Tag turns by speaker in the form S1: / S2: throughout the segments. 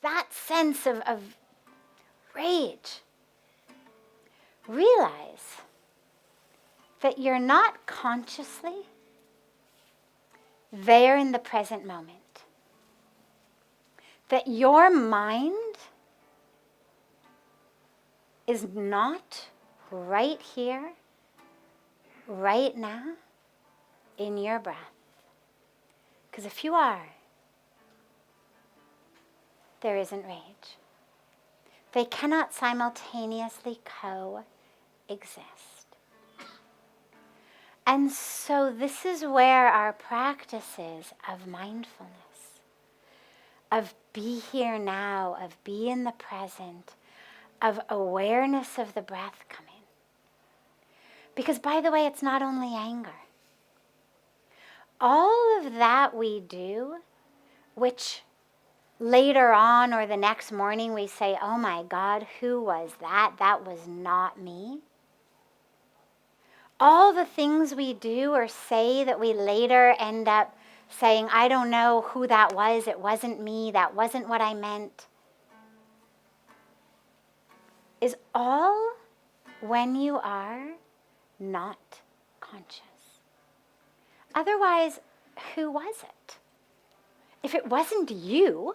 S1: that sense of rage, realize that you're not consciously there in the present moment. That your mind is not right here, right now, in your breath. Because if you are, there isn't rage. They cannot simultaneously coexist. And so this is where our practices of mindfulness, of be here now, of be in the present, of awareness of the breath come in. Because by the way, it's not only anger. All of that we do, which later on or the next morning we say, oh my God, who was that? That was not me. All the things we do or say that we later end up saying, I don't know who that was, it wasn't me, that wasn't what I meant, is all when you are not conscious. Otherwise, who was it? If it wasn't you,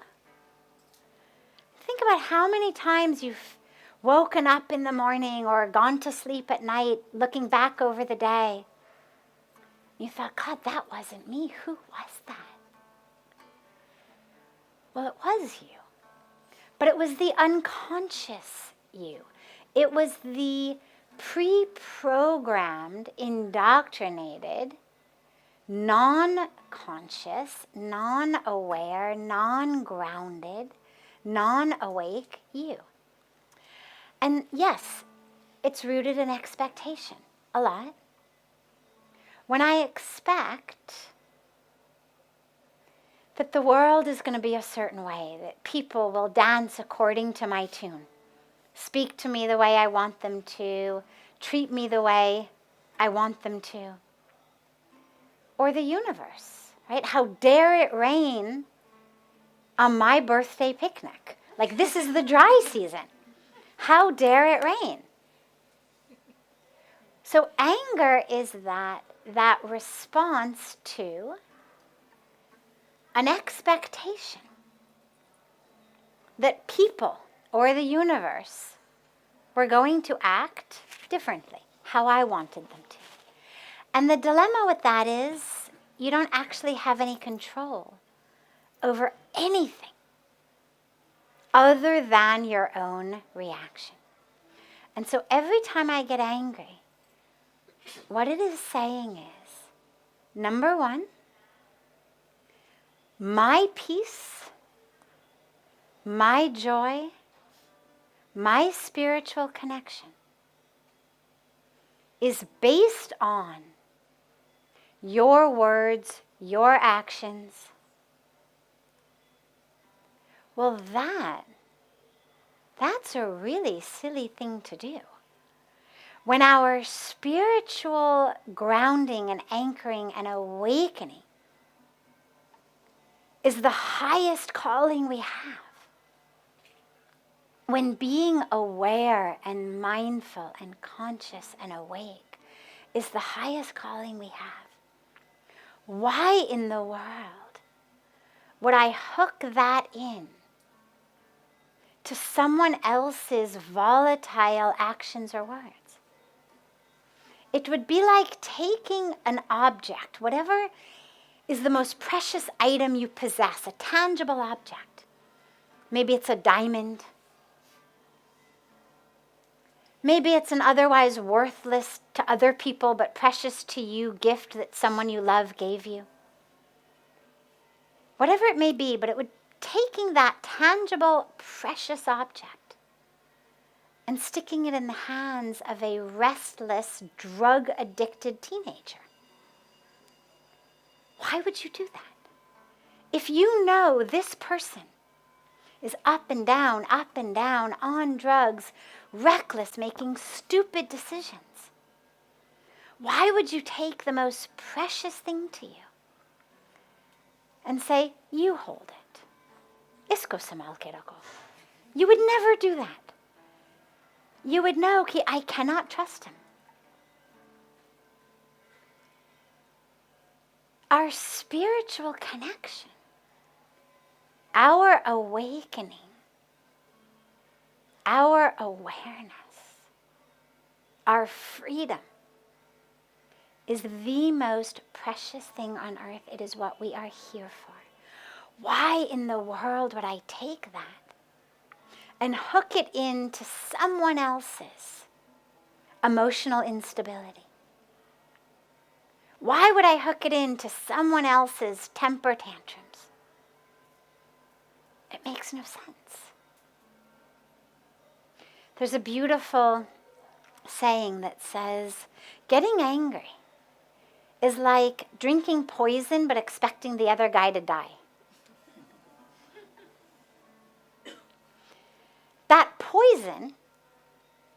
S1: think about how many times you've woken up in the morning or gone to sleep at night looking back over the day. You thought, God, that wasn't me. Who was that? Well, it was you. But it was the unconscious you. It was the pre-programmed, indoctrinated, non-conscious, non-aware, non-grounded, non-awake you. And yes, it's rooted in expectation a lot. When I expect that the world is going to be a certain way, that people will dance according to my tune, speak to me the way I want them to, treat me the way I want them to, or the universe, right? How dare it rain on my birthday picnic? Like, this is the dry season. How dare it rain? So anger is that response to an expectation that people or the universe were going to act differently, how I wanted them to. And the dilemma with that is you don't actually have any control over anything other than your own reaction. And so every time I get angry, what it is saying is, number one, my peace, my joy, my spiritual connection is based on your words, your actions. Well, that's a really silly thing to do. When our spiritual grounding and anchoring and awakening is the highest calling we have, when being aware and mindful and conscious and awake is the highest calling we have, why in the world would I hook that in to someone else's volatile actions or words? It would be like taking an object, whatever is the most precious item you possess, a tangible object. Maybe it's a diamond. Maybe it's an otherwise worthless to other people but precious to you gift that someone you love gave you. Whatever it may be, but it would taking that tangible, precious object and sticking it in the hands of a restless, drug-addicted teenager. Why would you do that? If you know this person is up and down, on drugs, reckless, making stupid decisions, why would you take the most precious thing to you and say, you hold it? Isko samal ke rakho. You would never do that. You would know, I cannot trust him. Our spiritual connection, our awakening, our awareness, our freedom is the most precious thing on earth. It is what we are here for. Why in the world would I take that and hook it into someone else's emotional instability? Why would I hook it into someone else's temper tantrums? It makes no sense. There's a beautiful saying that says, getting angry is like drinking poison but expecting the other guy to die. That poison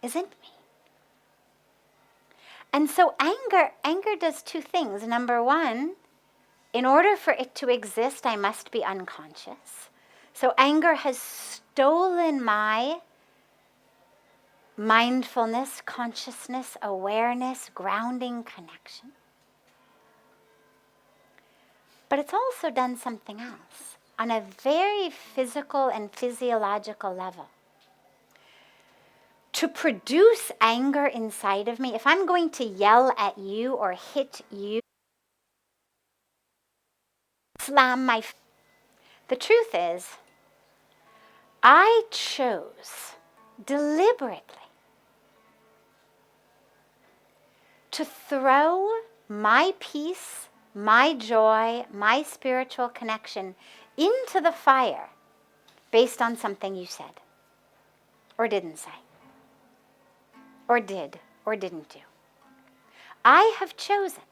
S1: isn't me. And so anger does two things. Number one, in order for it to exist, I must be unconscious. So anger has stolen my mindfulness, consciousness, awareness, grounding, connection. But it's also done something else on a very physical and physiological level. To produce anger inside of me, if I'm going to yell at you or hit you, slam the truth is, I chose deliberately to throw my peace, my joy, my spiritual connection into the fire based on something you said or didn't say or did or didn't do. I have chosen.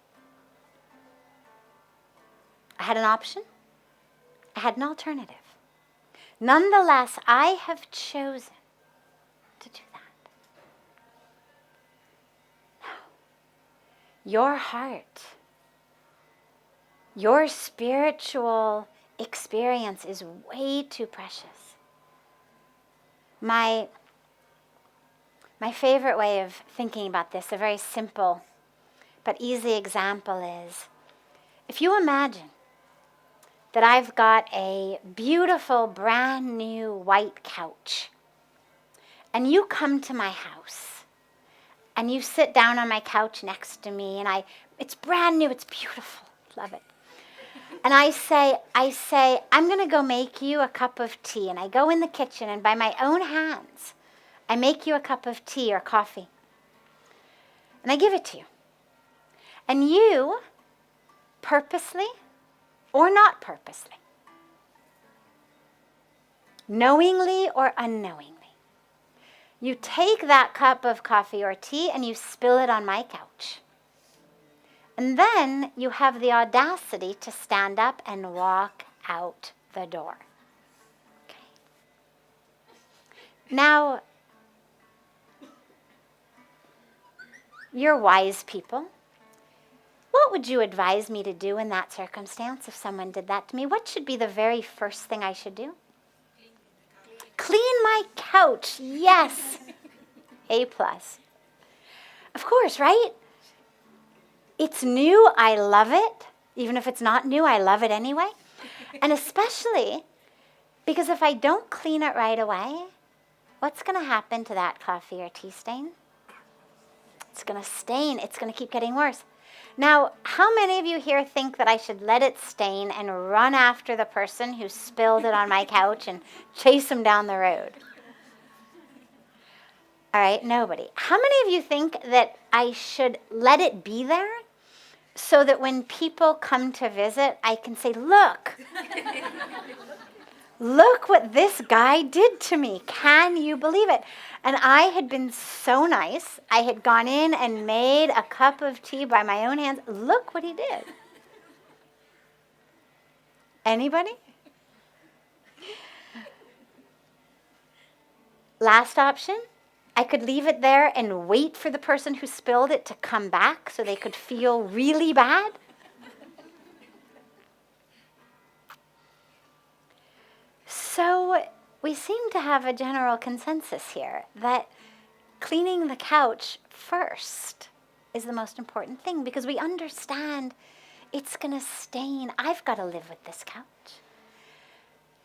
S1: I had an option. I had an alternative. Nonetheless, I have chosen to do that. Now, your heart, your spiritual experience is way too precious. My favorite way of thinking about this, a very simple but easy example is, if you imagine that I've got a beautiful brand new white couch and you come to my house and you sit down on my couch next to me and it's brand new, it's beautiful, love it. And I say, I'm going to go make you a cup of tea. And I go in the kitchen and by my own hands, I make you a cup of tea or coffee. And I give it to you. And you, purposely or not purposely, knowingly or unknowingly, you take that cup of coffee or tea and you spill it on my couch. And then you have the audacity to stand up and walk out the door. Okay. Now, you're wise people. What would you advise me to do in that circumstance if someone did that to me? What should be the very first thing I should do? Clean my couch. Yes. A+. Of course, right? It's new. I love it. Even if it's not new, I love it anyway. And especially because if I don't clean it right away, what's going to happen to that coffee or tea stain? It's going to stain. It's going to keep getting worse. Now, how many of you here think that I should let it stain and run after the person who spilled it on my couch and chase him down the road? All right, nobody. How many of you think that I should let it be there so that when people come to visit, I can say, look, look what this guy did to me. Can you believe it? And I had been so nice. I had gone in and made a cup of tea by my own hands. Look what he did. Anybody? Last option, I could leave it there and wait for the person who spilled it to come back so they could feel really bad. So we seem to have a general consensus here that cleaning the couch first is the most important thing, because we understand it's going to stain. I've got to live with this couch.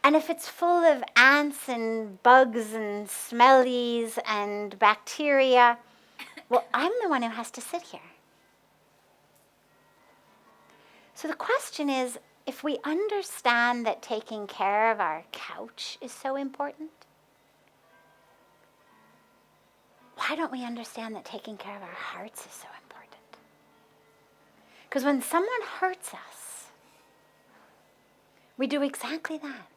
S1: And if it's full of ants and bugs and smellies and bacteria, well, I'm the one who has to sit here. So the question is, if we understand that taking care of our couch is so important, why don't we understand that taking care of our hearts is so important? Because when someone hurts us, we do exactly that.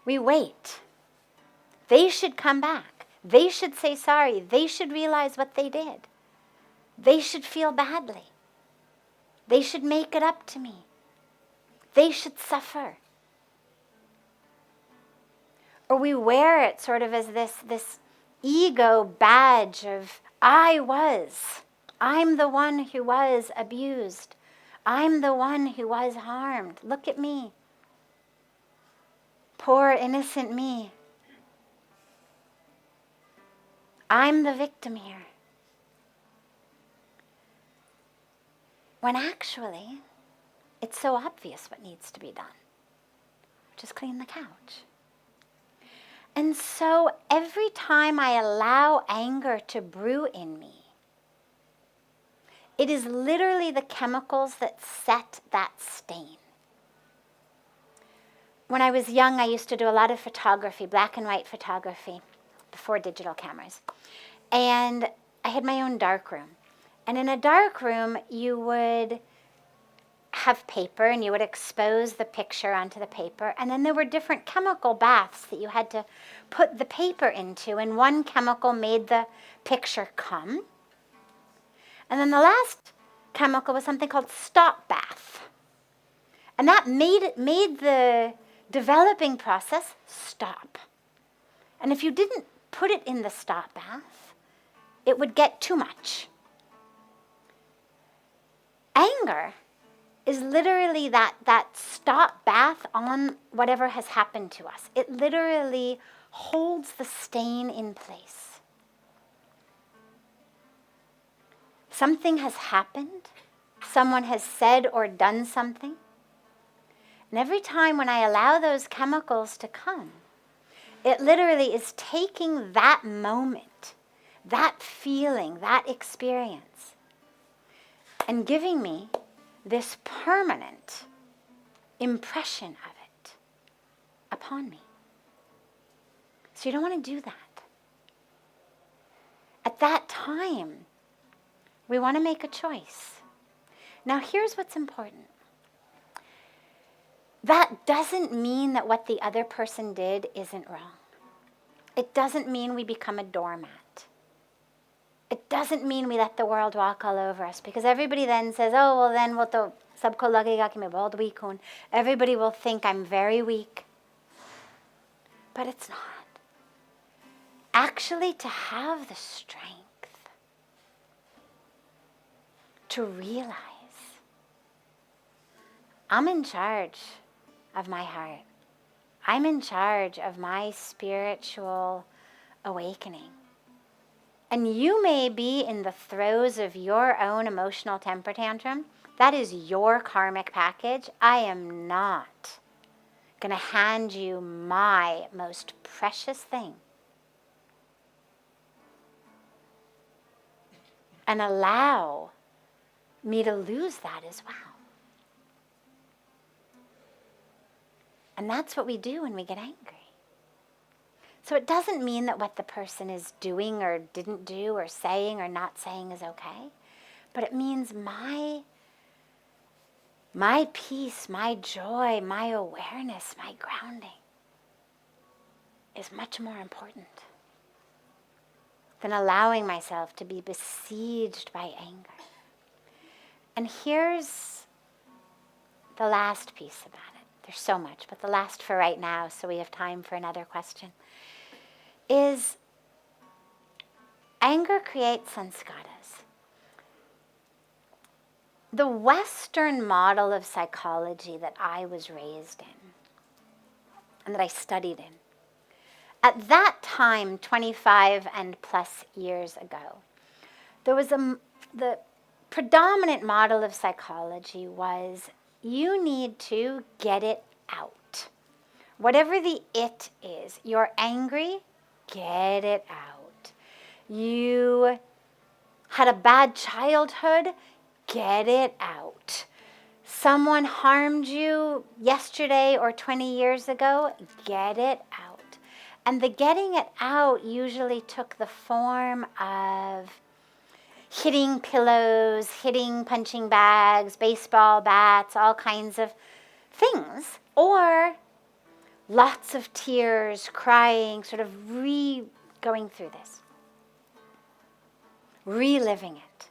S1: We wait. They should come back. They should say sorry. They should realize what they did. They should feel badly. They should make it up to me. They should suffer. Or we wear it sort of as this ego badge of, I'm the one who was abused. I'm the one who was harmed. Look at me. Poor innocent me. I'm the victim here. When actually, it's so obvious what needs to be done. Just clean the couch. And so every time I allow anger to brew in me, it is literally the chemicals that set that stain. When I was young, I used to do a lot of photography, black and white photography, before digital cameras. And I had my own dark room. And in a dark room, you would have paper and you would expose the picture onto the paper. And then there were different chemical baths that you had to put the paper into. And one chemical made the picture come. And then the last chemical was something called stop bath. And that made the developing process stop. And if you didn't put it in the stop bath, it would get too much. Anger is literally that stop bath on whatever has happened to us. It literally holds the stain in place. Something has happened. Someone has said or done something. And every time when I allow those chemicals to come, it literally is taking that moment, that feeling, that experience, and giving me this permanent impression of it upon me. So you don't want to do that. At that time, we want to make a choice. Now here's what's important. That doesn't mean that what the other person did isn't wrong. It doesn't mean we become a doormat. It doesn't mean we let the world walk all over us, because everybody then says, oh, well then wo to sabko lagega ki main bahut weak hoon. Everybody will think I'm very weak. But it's not. Actually, to have the strength to realize I'm in charge of my heart. I'm in charge of my spiritual awakening. And you may be in the throes of your own emotional temper tantrum. That is your karmic package. I am not going to hand you my most precious thing and allow me to lose that as well. And that's what we do when we get angry. So it doesn't mean that what the person is doing or didn't do or saying or not saying is okay. But it means my peace, my joy, my awareness, my grounding is much more important than allowing myself to be besieged by anger. And here's the last piece about it. There's so much, but the last for right now, so we have time for another question, is anger creates sanskaras. The Western model of psychology that I was raised in and that I studied in. At that time, 25 and plus years ago, there was the predominant model of psychology was you need to get it out. Whatever the it is, you're angry, get it out. You had a bad childhood, get it out. Someone harmed you yesterday or 20 years ago, get it out. And the getting it out usually took the form of hitting pillows, hitting punching bags, baseball bats, all kinds of things. Or lots of tears, crying, sort of going through this, reliving it.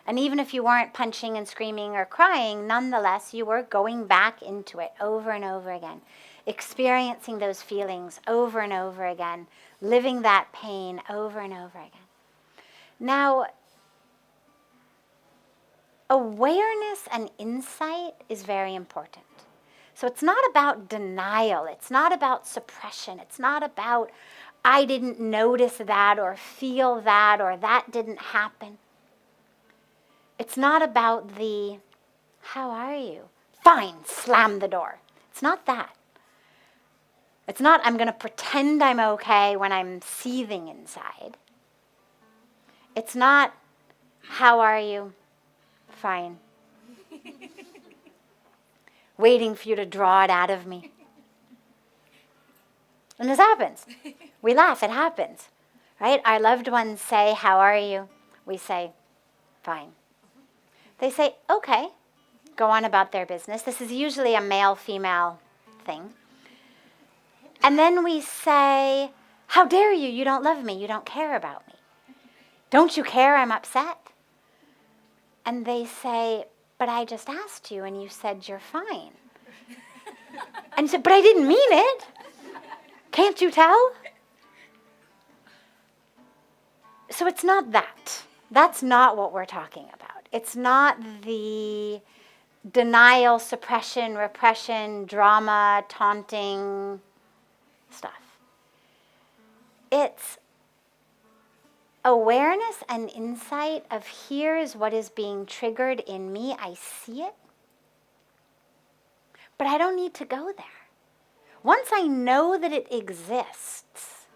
S1: And even if you weren't punching and screaming or crying, nonetheless, you were going back into it over and over again, experiencing those feelings over and over again, living that pain over and over again. Now, awareness and insight is very important. So it's not about denial. It's not about suppression. It's not about, I didn't notice that or feel that or that didn't happen. It's not about the, how are you? Fine, slam the door. It's not that. It's not, I'm going to pretend I'm okay when I'm seething inside. It's not, how are you? Fine. Waiting for you to draw it out of me. And this happens. We laugh, it happens. Right? Our loved ones say, how are you? We say, fine. They say, okay, go on about their business. This is usually a male-female thing. And then we say, how dare you? You don't love me. You don't care about me. Don't you care I'm upset? And they say, but I just asked you and you said you're fine. And you said, but I didn't mean it. Can't you tell? So it's not that. That's not what we're talking about. It's not the denial, suppression, repression, drama, taunting stuff. It's awareness and insight of here is what is being triggered in me. I see it. But I don't need to go there. Once I know that it exists,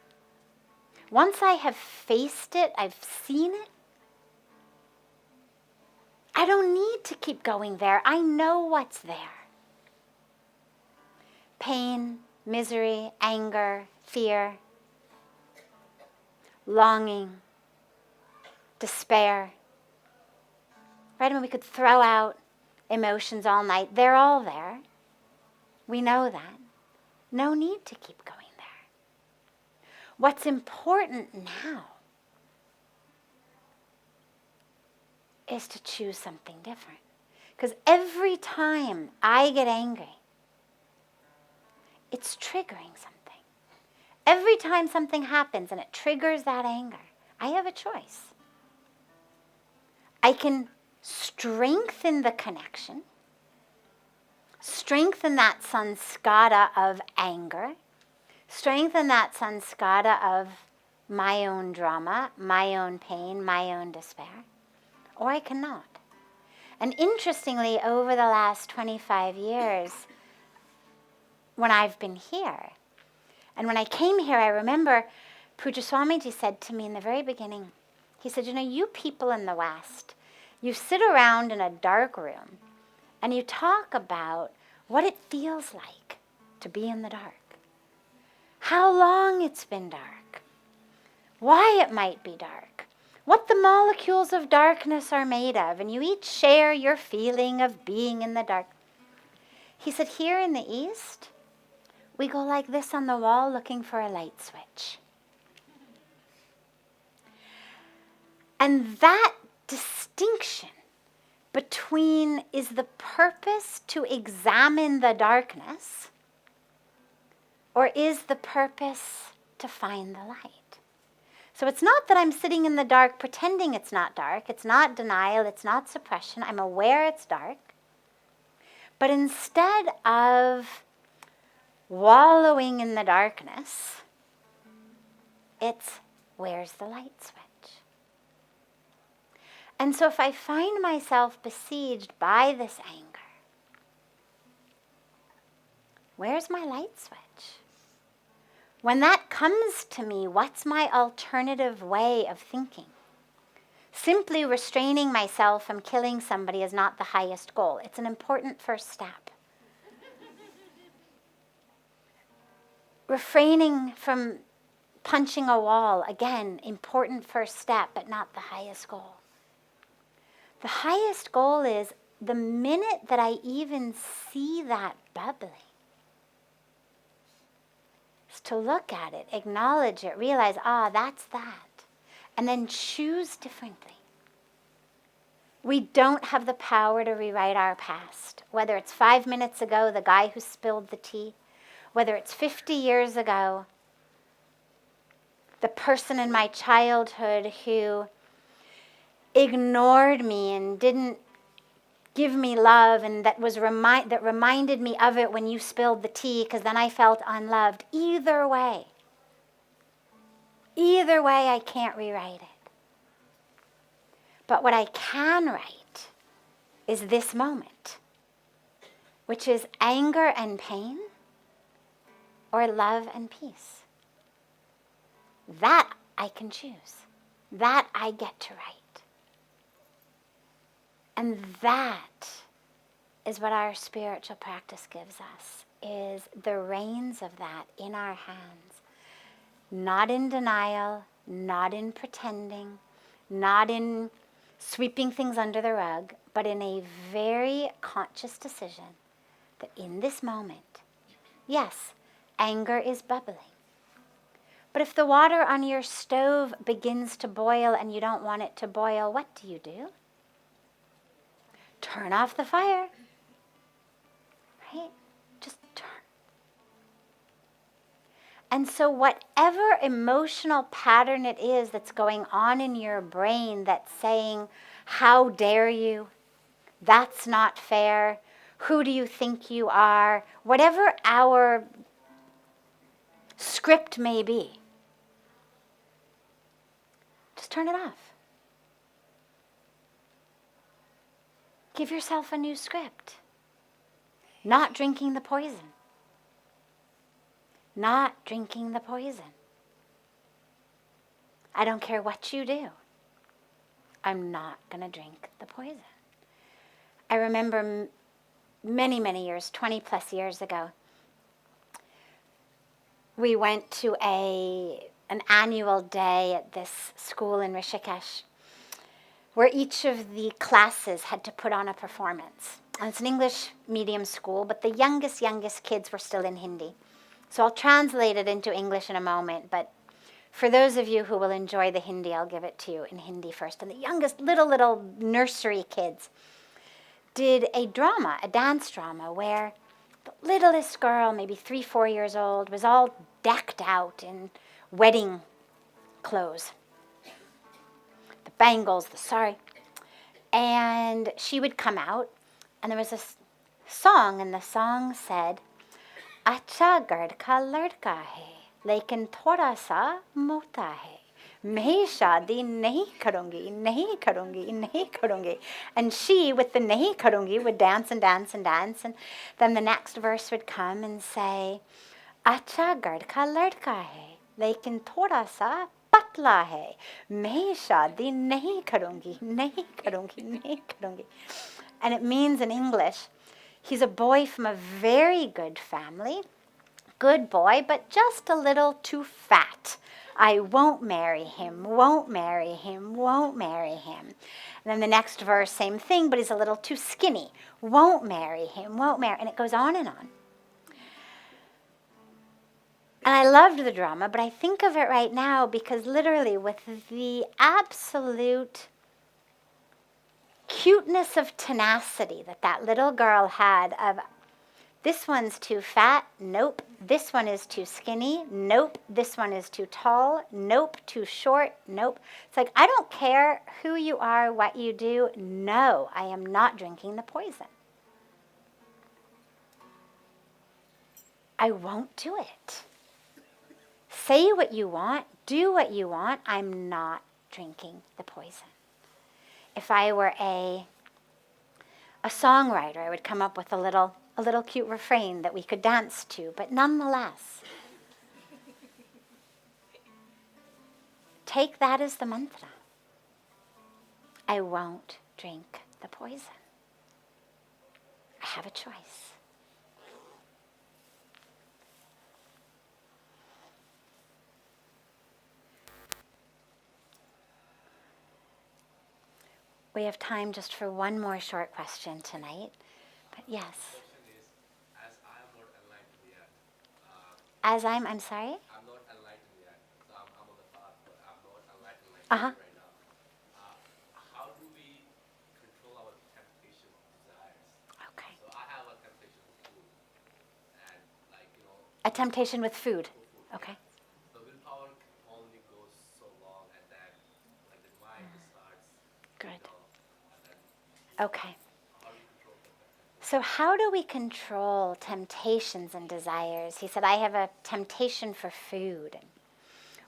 S1: once I have faced it, I've seen it, I don't need to keep going there. I know what's there. Pain, misery, anger, fear, longing, despair. Right? I mean, we could throw out emotions all night. They're all there. We know that. No need to keep going there. What's important now is to choose something different. Because every time I get angry, it's triggering something. Every time something happens and it triggers that anger, I have a choice. I can strengthen the connection, strengthen that sanskara of anger, strengthen that sanskara of my own drama, my own pain, my own despair, or I cannot. And interestingly, over the last 25 years, when I've been here, and when I came here, I remember Pujya Swamiji said to me in the very beginning, he said, you people in the West, you sit around in a dark room and you talk about what it feels like to be in the dark, how long it's been dark, why it might be dark, what the molecules of darkness are made of, and you each share your feeling of being in the dark. He said, here in the East, we go like this on the wall looking for a light switch. And that distinction between is the purpose to examine the darkness or is the purpose to find the light? So it's not that I'm sitting in the dark pretending it's not dark. It's not denial. It's not suppression. I'm aware it's dark. But instead of wallowing in the darkness. It's, where's the light switch? And so if I find myself besieged by this anger, where's my light switch? When that comes to me, what's my alternative way of thinking? Simply restraining myself from killing somebody is not the highest goal. It's an important first step. Refraining from punching a wall, again, important first step, but not the highest goal. The highest goal is the minute that I even see that bubbling, is to look at it, acknowledge it, realize, that's that, and then choose differently. We don't have the power to rewrite our past, whether it's 5 minutes ago, the guy who spilled the tea, whether it's 50 years ago, the person in my childhood who ignored me and didn't give me love, and that reminded me of it when you spilled the tea, because then I felt unloved. Either way, I can't rewrite it. But what I can write is this moment, which is anger and pain, or love and peace. That I can choose. That I get to write. And that is what our spiritual practice gives us, is the reins of that in our hands. Not in denial, not in pretending, not in sweeping things under the rug, but in a very conscious decision that in this moment, yes, anger is bubbling. But if the water on your stove begins to boil and you don't want it to boil, what do? Turn off the fire. Right? Just turn. And so whatever emotional pattern it is that's going on in your brain that's saying, how dare you? That's not fair. Who do you think you are? Whatever our script may be, just turn it off. Give yourself a new script. Not drinking the poison. Not drinking the poison. I don't care what you do. I'm not going to drink the poison. I remember many, many years, 20 plus years ago, we went to an annual day at this school in Rishikesh, where each of the classes had to put on a performance. And it's an English medium school, but the youngest kids were still in Hindi. So I'll translate it into English in a moment, but for those of you who will enjoy the Hindi, I'll give it to you in Hindi first. And the youngest little nursery kids did a dance drama, where the littlest girl, maybe 3-4 years old, was all decked out in wedding clothes. The bangles, and she would come out, and there was a song, and the song said, "Acha gard ka ladka hai, lekin thoda sa mota hai. Main shaadi nahi karungi. And she, with the nahi karungi, would dance and dance and dance, and then the next verse would come and say, "Acha gard ka ladka hai, lekin thoda sa patla hai. Main shaadi nahi karungi. And it means in English, he's a boy from a very good family, good boy, but just a little too fat. I won't marry him. And then the next verse, same thing, but he's a little too skinny. Won't marry him. And it goes on and on. And I loved the drama, but I think of it right now because literally with the absolute cuteness of tenacity that little girl had of, this one's too fat, nope. This one is too skinny, nope. This one is too tall, nope. Too short, nope. It's like, I don't care who you are, what you do, no, I am not drinking the poison. I won't do it. Say what you want, do what you want. I'm not drinking the poison. If I were a songwriter, I would come up with a little cute refrain that we could dance to, but nonetheless, take that as the mantra. I won't drink the poison. I have a choice. We have time just for one more short question tonight. But yes. As I'm sorry?
S2: I'm not enlightened yet. So I'm on the path, but I'm not enlightened right now. How do we control our temptation desires?
S1: Okay.
S2: So I have a temptation with food. And
S1: a temptation with food. Okay.
S2: The willpower only goes so long and then the mind starts.
S1: Good.
S2: And then
S1: okay.
S2: How do you control that?
S1: So how do we control temptations and desires? He said, I have a temptation for food.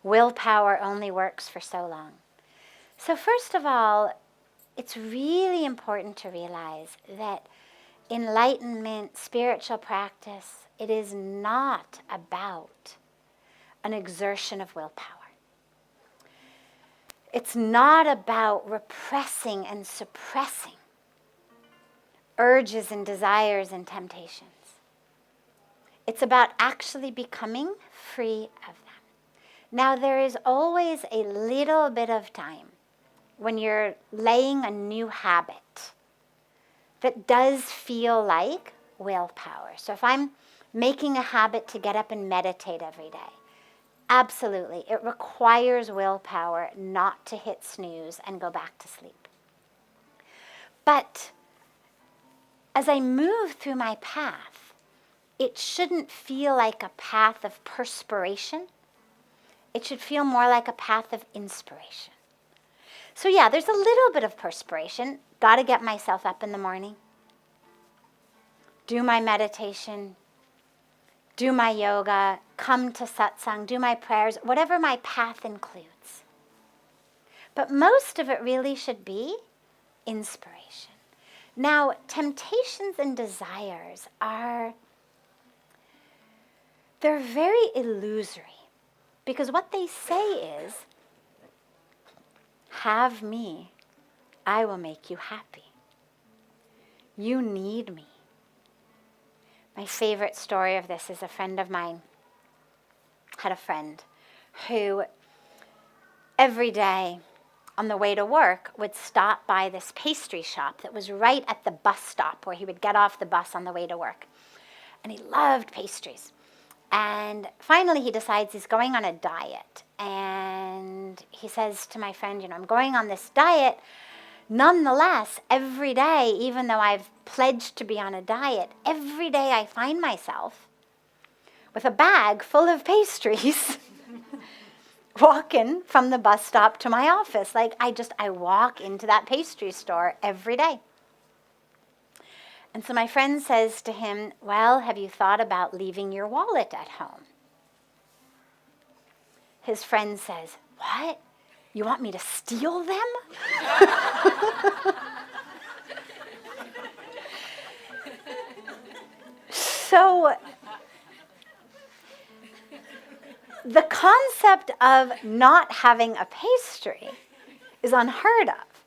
S1: Willpower only works for so long. So first of all, it's really important to realize that enlightenment, spiritual practice, it is not about an exertion of willpower. It's not about repressing and suppressing urges and desires and temptations. It's about actually becoming free of them. Now, there is always a little bit of time when you're laying a new habit that does feel like willpower. So if I'm making a habit to get up and meditate every day, absolutely, it requires willpower not to hit snooze and go back to sleep. But as I move through my path, it shouldn't feel like a path of perspiration. It should feel more like a path of inspiration. So yeah, there's a little bit of perspiration. Got to get myself up in the morning, do my meditation, do my yoga, come to satsang, do my prayers, whatever my path includes. But most of it really should be inspiration. Now, temptations and desires they're very illusory, because what they say is, have me, I will make you happy. You need me. My favorite story of this is a friend of mine had a friend who every day on the way to work would stop by this pastry shop that was right at the bus stop where he would get off the bus on the way to work. And he loved pastries. And finally he decides he's going on a diet. And he says to my friend, I'm going on this diet. Nonetheless, every day, even though I've pledged to be on a diet, every day I find myself with a bag full of pastries walking from the bus stop to my office. Like I walk into that pastry store every day. And so my friend says to him, well, have you thought about leaving your wallet at home? His friend says, what? You want me to steal them? So the concept of not having a pastry is unheard of.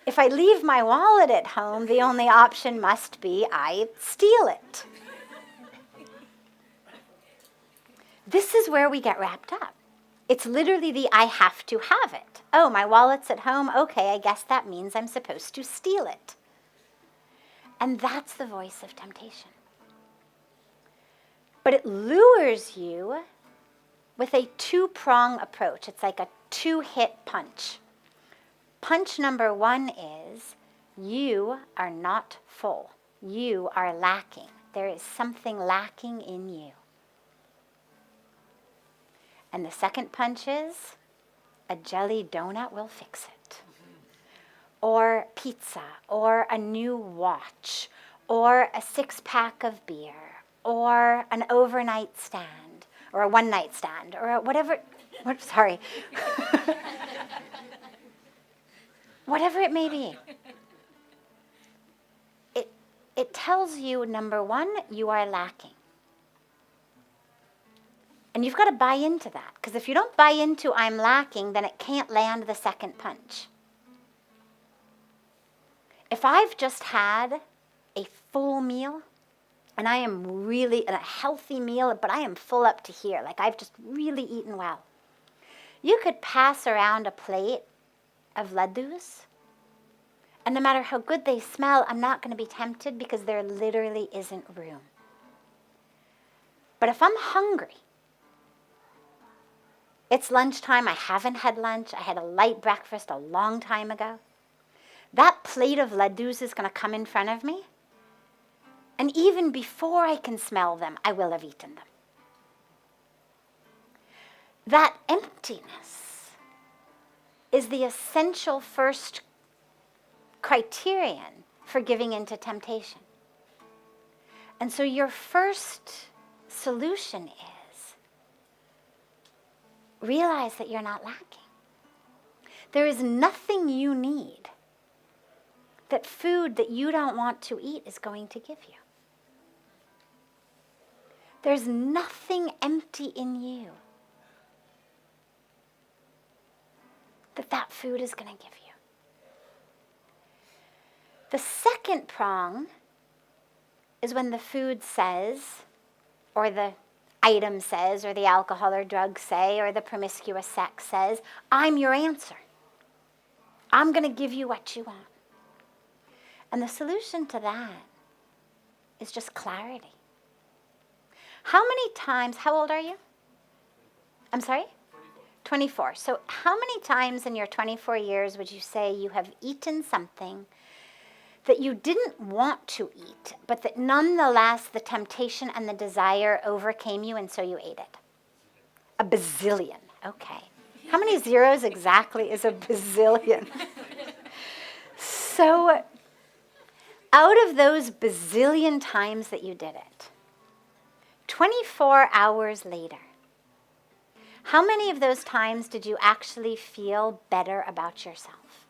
S1: If I leave my wallet at home, the only option must be I steal it. This is where we get wrapped up. It's literally the I have to have it. Oh, my wallet's at home. Okay, I guess that means I'm supposed to steal it. And that's the voice of temptation. But it lures you with a two-prong approach. It's like a two-hit punch. Punch number one is, you are not full. You are lacking. There is something lacking in you. And the second punch is, a jelly donut will fix it. Or pizza, or a new watch, or a 6-pack of beer, or an overnight stand, or a one-night stand, or whatever, sorry. Whatever it may be. It tells you, number one, you are lacking. And you've got to buy into that. Because if you don't buy into I'm lacking, then it can't land the second punch. If I've just had a full meal, and I am really a healthy meal, but I am full up to here, like I've just really eaten well, you could pass around a plate of laddus, and no matter how good they smell, I'm not going to be tempted because there literally isn't room. But if I'm hungry, it's lunchtime, I haven't had lunch, I had a light breakfast a long time ago, that plate of laddus is going to come in front of me, and even before I can smell them, I will have eaten them. That emptiness is the essential first criterion for giving into temptation. And so your first solution is realize that you're not lacking. There is nothing you need that food that you don't want to eat is going to give you. There's nothing empty in you that food is going to give you. The second prong is when the food says, or the item says, or the alcohol or drugs say, or the promiscuous sex says, I'm your answer. I'm going to give you what you want. And the solution to that is just clarity. How many times, how old are you? I'm sorry? 24. So how many times in your 24 years would you say you have eaten something that you didn't want to eat, but that nonetheless the temptation and the desire overcame you and so you ate it? A bazillion. Okay. How many zeros exactly is a bazillion? So out of those bazillion times that you did it, 24 hours later, how many of those times did you actually feel better about yourself?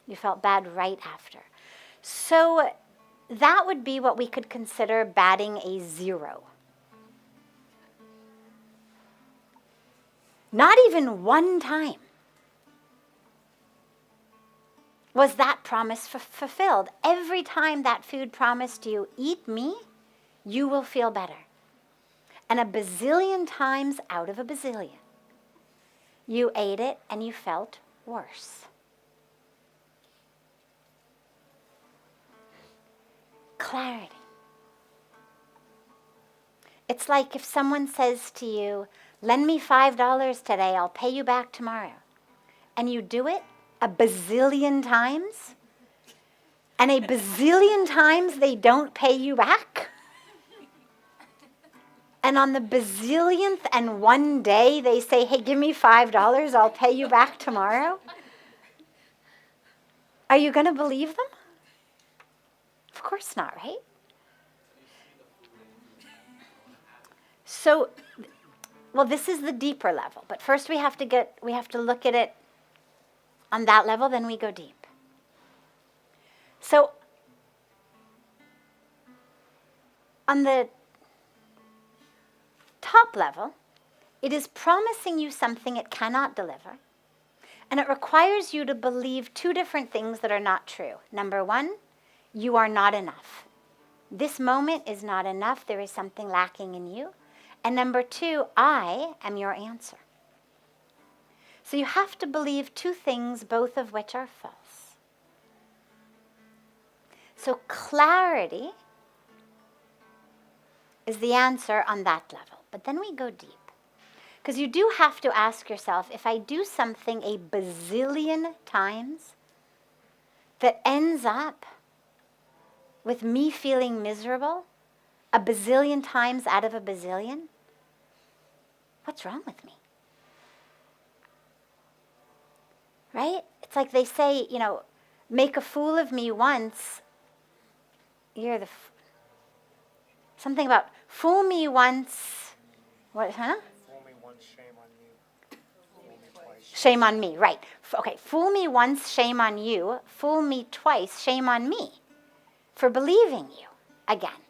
S1: You felt bad right after. So that would be what we could consider batting a 0. Not even one time was that promise fulfilled. Every time that food promised you, eat me, you will feel better. And a bazillion times out of a bazillion, you ate it and you felt worse. Clarity. It's like if someone says to you, lend me $5 today, I'll pay you back tomorrow. And you do it a bazillion times, and a bazillion times they don't pay you back. And on the bazillionth and one day, they say, hey, give me $5, I'll pay you back tomorrow. Are you going to believe them? Of course not, right? So, well, this is the deeper level. But first we have to look at it on that level, then we go deep. So, on the top level, it is promising you something it cannot deliver, and it requires you to believe 2 different things that are not true. Number 1, you are not enough. This moment is not enough. There is something lacking in you. And number 2, I am your answer. So you have to believe 2 things, both of which are false. So clarity is the answer on that level. But then we go deep. Because you do have to ask yourself, if I do something a bazillion times that ends up with me feeling miserable a bazillion times out of a bazillion, what's wrong with me? Right? It's like they say, make a fool of me once, you're the Something about fool me once, what, huh?
S3: Fool me once, shame on you. Fool me twice.
S1: Shame on me, right. Okay, fool me once, shame on you. Fool me twice, shame on me for believing you again.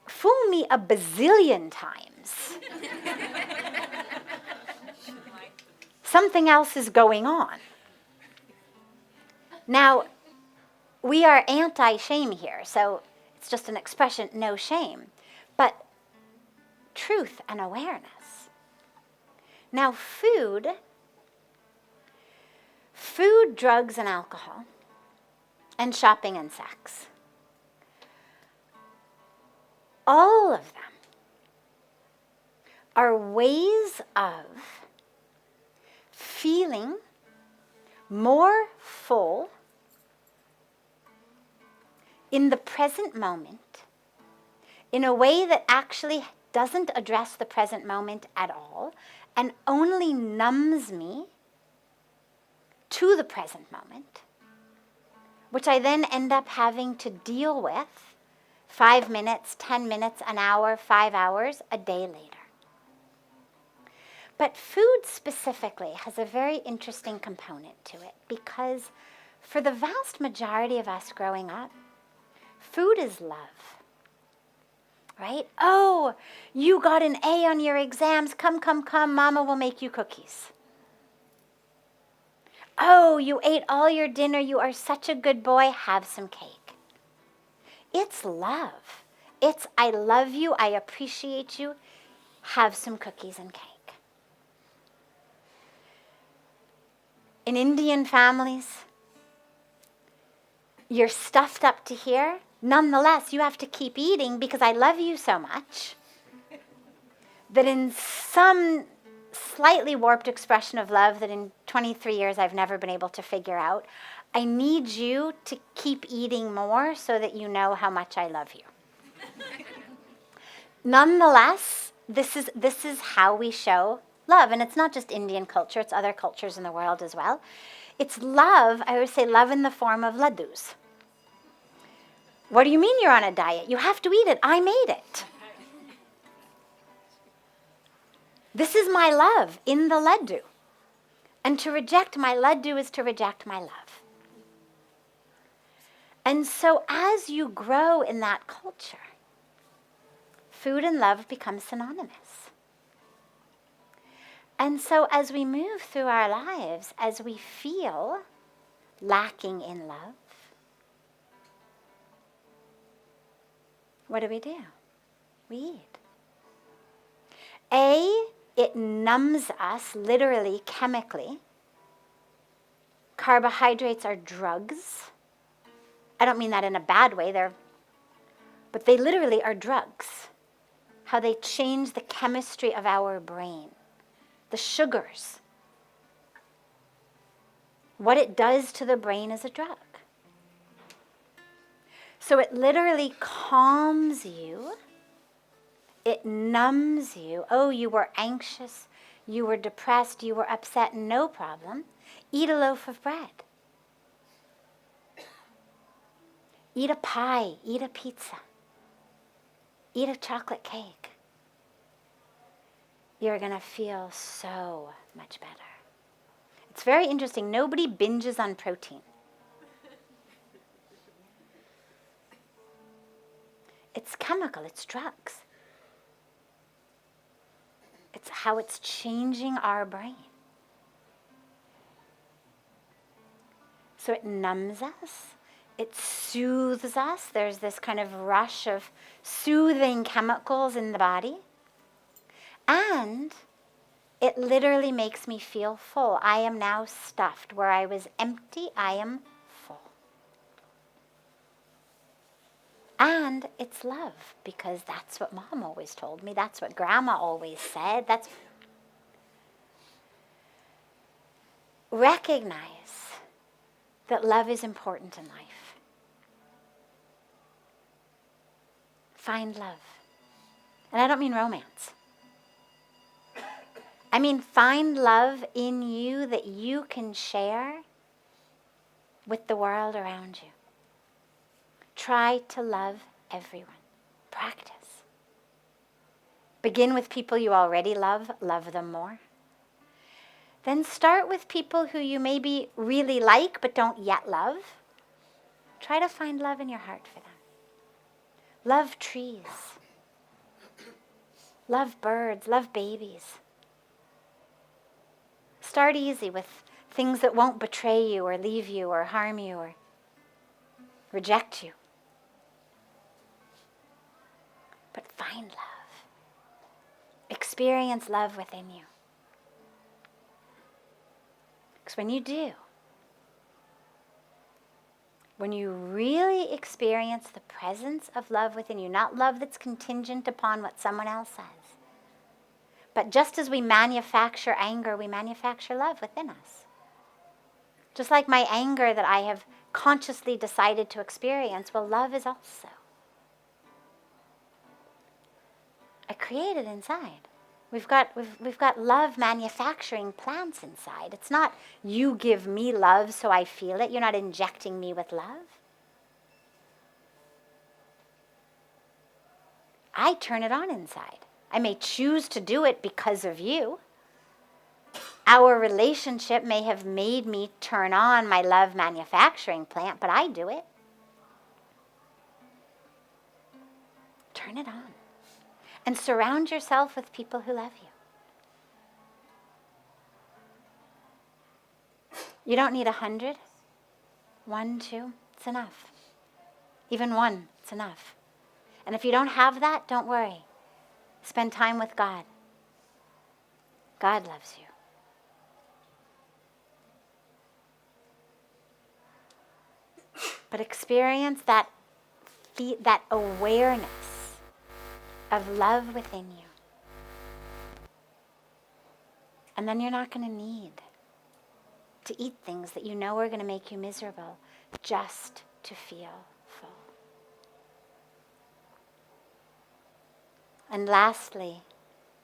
S1: Fool me a bazillion times. Something else is going on. Now, we are anti-shame here, so it's just an expression, no shame. But truth and awareness. Now, food, drugs, and alcohol, and shopping and sex, all of them are ways of feeling more full in the present moment in a way that actually doesn't address the present moment at all and only numbs me to the present moment, which I then end up having to deal with 5 minutes, 10 minutes, an hour, 5 hours, a day later. But food specifically has a very interesting component to it because for the vast majority of us growing up, food is love. Right? Oh, you got an A on your exams. Come, Mama will make you cookies. Oh, you ate all your dinner. You are such a good boy. Have some cake. It's love. It's I love you. I appreciate you. Have some cookies and cake. In Indian families, you're stuffed up to here. Nonetheless, you have to keep eating because I love you so much that in some slightly warped expression of love that in 23 years I've never been able to figure out, I need you to keep eating more so that you know how much I love you. Nonetheless, this is how we show love. And it's not just Indian culture, it's other cultures in the world as well. It's love, I always say love in the form of laddus. What do you mean you're on a diet? You have to eat it. I made it. This is my love in the laddu. And to reject my laddu is to reject my love. And so as you grow in that culture, food and love become synonymous. And so as we move through our lives, as we feel lacking in love, what do? We eat. It numbs us, literally, chemically. Carbohydrates are drugs. I don't mean that in a bad way, but they literally are drugs. How they change the chemistry of our brain. The sugars. What it does to the brain is a drug. So it literally calms you. It numbs you. Oh, you were anxious, you were depressed, you were upset, no problem. Eat a loaf of bread. Eat a pie, eat a pizza. Eat a chocolate cake. You're going to feel so much better. It's very interesting. Nobody binges on protein. It's chemical, it's drugs. It's how it's changing our brain. So it numbs us, it soothes us. There's this kind of rush of soothing chemicals in the body. And it literally makes me feel full. I am now stuffed. Where I was empty, I am full. And it's love, because that's what Mom always told me. That's what Grandma always said. Recognize that love is important in life. Find love. And I don't mean romance. I mean find love in you that you can share with the world around you. Try to love everyone. Practice. Begin with people you already love. Love them more. Then start with people who you maybe really like but don't yet love. Try to find love in your heart for them. Love trees. Love birds. Love babies. Start easy with things that won't betray you or leave you or harm you or reject you. But find love. Experience love within you. Because when you do, when you really experience the presence of love within you, not love that's contingent upon what someone else says, but just as we manufacture anger, we manufacture love within us. Just like my anger that I have consciously decided to experience, well, love is also. I create it inside. We've got love manufacturing plants inside. It's not you give me love so I feel it. You're not injecting me with love. I turn it on inside. I may choose to do it because of you. Our relationship may have made me turn on my love manufacturing plant, but I do it. Turn it on. And surround yourself with people who love you. You don't need 100. 1, 2, it's enough. Even 1, it's enough. And if you don't have that, don't worry. Spend time with God. God loves you. But experience that awareness of love within you. And then you're not going to need to eat things that you know are going to make you miserable just to feel full. And lastly,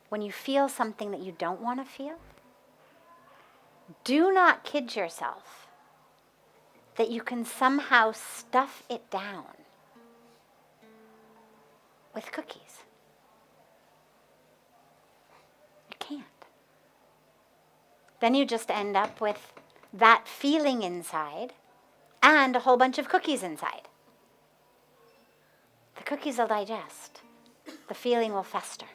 S1: when you feel something that you don't want to feel, do not kid yourself that you can somehow stuff it down with cookies. You can't. Then you just end up with that feeling inside and a whole bunch of cookies inside. The cookies will digest. The feeling will fester.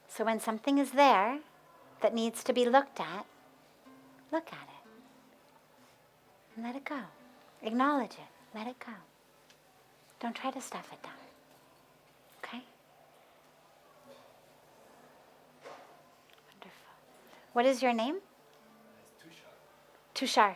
S1: So when something is there that needs to be looked at, look at it. And let it go. Acknowledge it. Let it go. Don't try to stuff it down. Okay? Wonderful. What is your name?
S2: Tushar.
S1: Tushar.